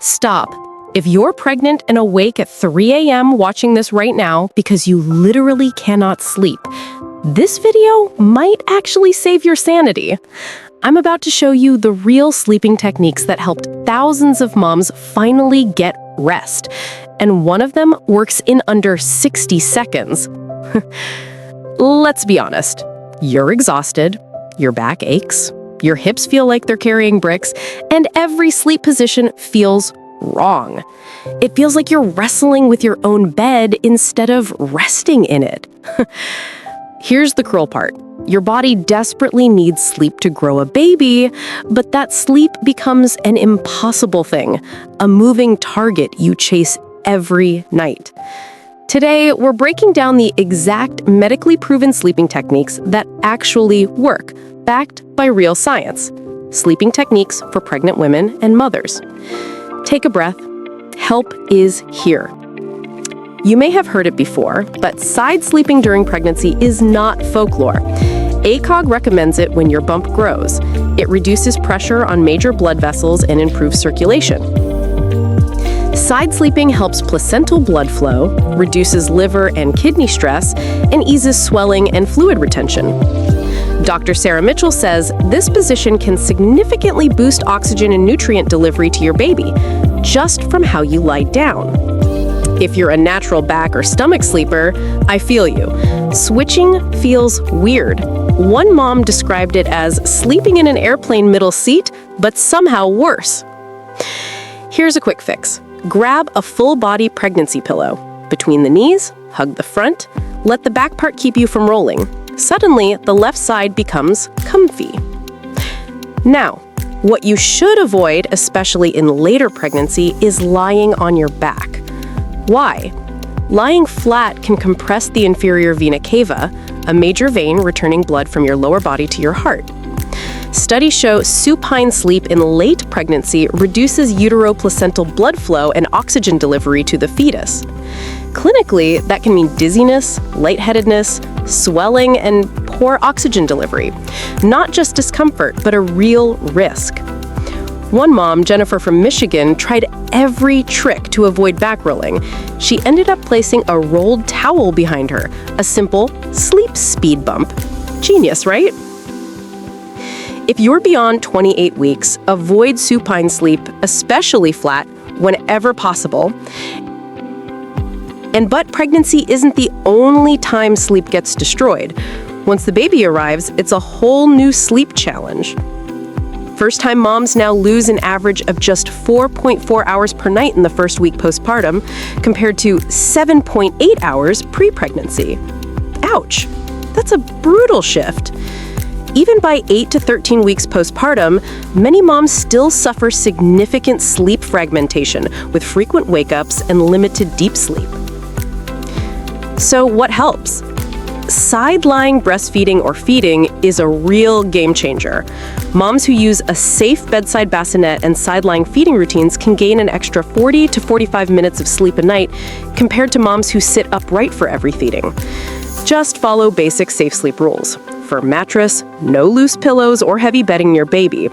Stop. If you're pregnant and awake at 3 a.m. watching this right now because you literally cannot sleep, this video might actually save your sanity. I'm about to show you the real sleeping techniques that helped thousands of moms finally get rest. And one of them works in under 60 seconds. Let's be honest. You're exhausted, your back aches, your hips feel like they're carrying bricks, and every sleep position feels wrong. It feels like you're wrestling with your own bed instead of resting in it. Here's the cruel part. Your body desperately needs sleep to grow a baby, but that sleep becomes an impossible thing, a moving target you chase every night. Today, we're breaking down the exact medically proven sleeping techniques that actually work, backed by real science. Sleeping techniques for pregnant women and mothers. Take a breath. Help is here. You may have heard it before, but side sleeping during pregnancy is not folklore. ACOG recommends it when your bump grows. It reduces pressure on major blood vessels and improves circulation. Side sleeping helps placental blood flow, reduces liver and kidney stress, and eases swelling and fluid retention. Dr. Sarah Mitchell says this position can significantly boost oxygen and nutrient delivery to your baby, just from how you lie down. If you're a natural back or stomach sleeper, I feel you. Switching feels weird. One mom described it as sleeping in an airplane middle seat, but somehow worse. Here's a quick fix. Grab a full-body pregnancy pillow. Between the knees, hug the front, let the back part keep you from rolling. Suddenly, the left side becomes comfy. Now, what you should avoid, especially in later pregnancy, is lying on your back. Why? Lying flat can compress the inferior vena cava, a major vein returning blood from your lower body to your heart. Studies show supine sleep in late pregnancy reduces uteroplacental blood flow and oxygen delivery to the fetus. Clinically, that can mean dizziness, lightheadedness, swelling, and poor oxygen delivery. Not just discomfort, but a real risk. One mom, Jennifer from Michigan, tried every trick to avoid back rolling. She ended up placing a rolled towel behind her, a simple sleep speed bump. Genius, right? If you're beyond 28 weeks, avoid supine sleep, especially flat, whenever possible. But pregnancy isn't the only time sleep gets destroyed. Once the baby arrives, it's a whole new sleep challenge. First-time moms now lose an average of just 4.4 hours per night in the first week postpartum, compared to 7.8 hours pre-pregnancy. Ouch! That's a brutal shift. Even by 8 to 13 weeks postpartum, many moms still suffer significant sleep fragmentation with frequent wake-ups and limited deep sleep. So what helps? Side-lying breastfeeding or feeding is a real game changer. Moms who use a safe bedside bassinet and side-lying feeding routines can gain an extra 40 to 45 minutes of sleep a night compared to moms who sit upright for every feeding. Just follow basic safe sleep rules. For mattress, no loose pillows or heavy bedding in your baby.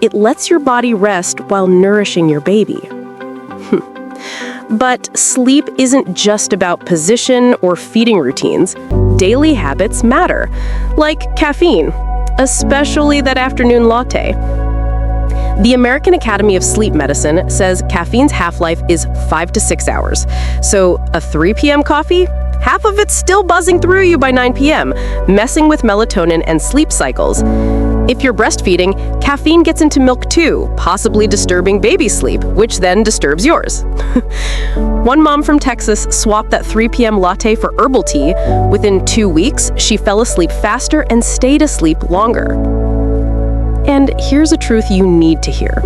It lets your body rest while nourishing your baby. But sleep isn't just about position or feeding routines. Daily habits matter, like caffeine, especially that afternoon latte. The American Academy of Sleep Medicine says caffeine's half-life is 5 to 6 hours. So a 3 p.m. coffee? Half of it's still buzzing through you by 9 p.m., messing with melatonin and sleep cycles. If you're breastfeeding, caffeine gets into milk too, possibly disturbing baby sleep, which then disturbs yours. One mom from Texas swapped that 3 p.m. latte for herbal tea. Within 2 weeks, she fell asleep faster and stayed asleep longer. And here's a truth you need to hear.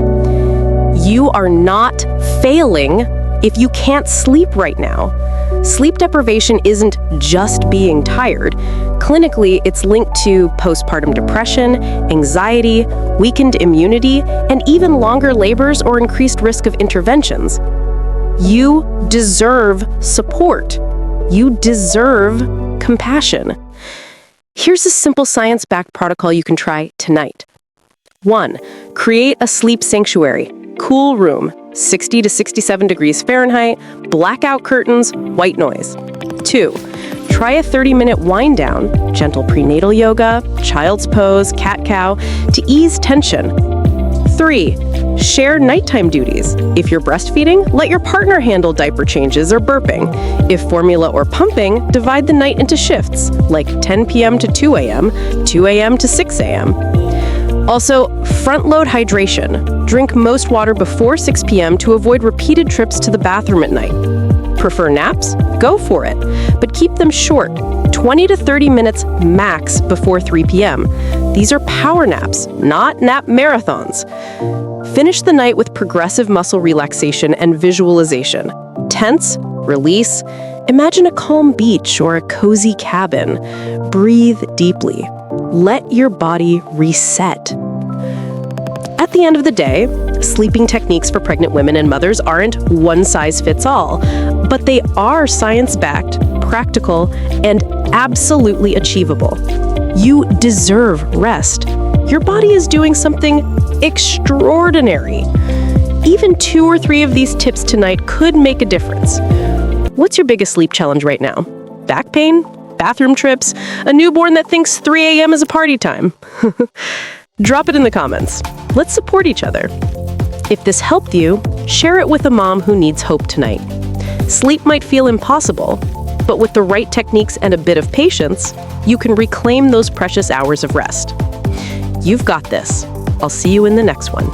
You are not failing if you can't sleep right now. Sleep deprivation isn't just being tired. Clinically, it's linked to postpartum depression, anxiety, weakened immunity, and even longer labors or increased risk of interventions. You deserve support. You deserve compassion. Here's a simple science-backed protocol you can try tonight. 1. Create a sleep sanctuary. Cool room. 60 to 67 degrees Fahrenheit, blackout curtains, white noise. 2. Try a 30-minute wind down, gentle prenatal yoga, child's pose, cat-cow, to ease tension. 3. Share nighttime duties. If you're breastfeeding, let your partner handle diaper changes or burping. If formula or pumping, divide the night into shifts, like 10 p.m. to 2 a.m., 2 a.m. to 6 a.m. Also, front-load hydration. Drink most water before 6 p.m. to avoid repeated trips to the bathroom at night. Prefer naps? Go for it, but keep them short, 20 to 30 minutes max before 3 p.m. These are power naps, not nap marathons. Finish the night with progressive muscle relaxation and visualization. Tense, release. Imagine a calm beach or a cozy cabin. Breathe deeply. Let your body reset. At the end of the day, sleeping techniques for pregnant women and mothers aren't one size fits all, but they are science-backed, practical, and absolutely achievable. You deserve rest. Your body is doing something extraordinary. Even 2 or 3 of these tips tonight could make a difference. What's your biggest sleep challenge right now? Back pain? Bathroom trips? A newborn that thinks 3 a.m. is a party time? Drop it in the comments. Let's support each other. If this helped you, share it with a mom who needs hope tonight. Sleep might feel impossible, but with the right techniques and a bit of patience, you can reclaim those precious hours of rest. You've got this. I'll see you in the next one.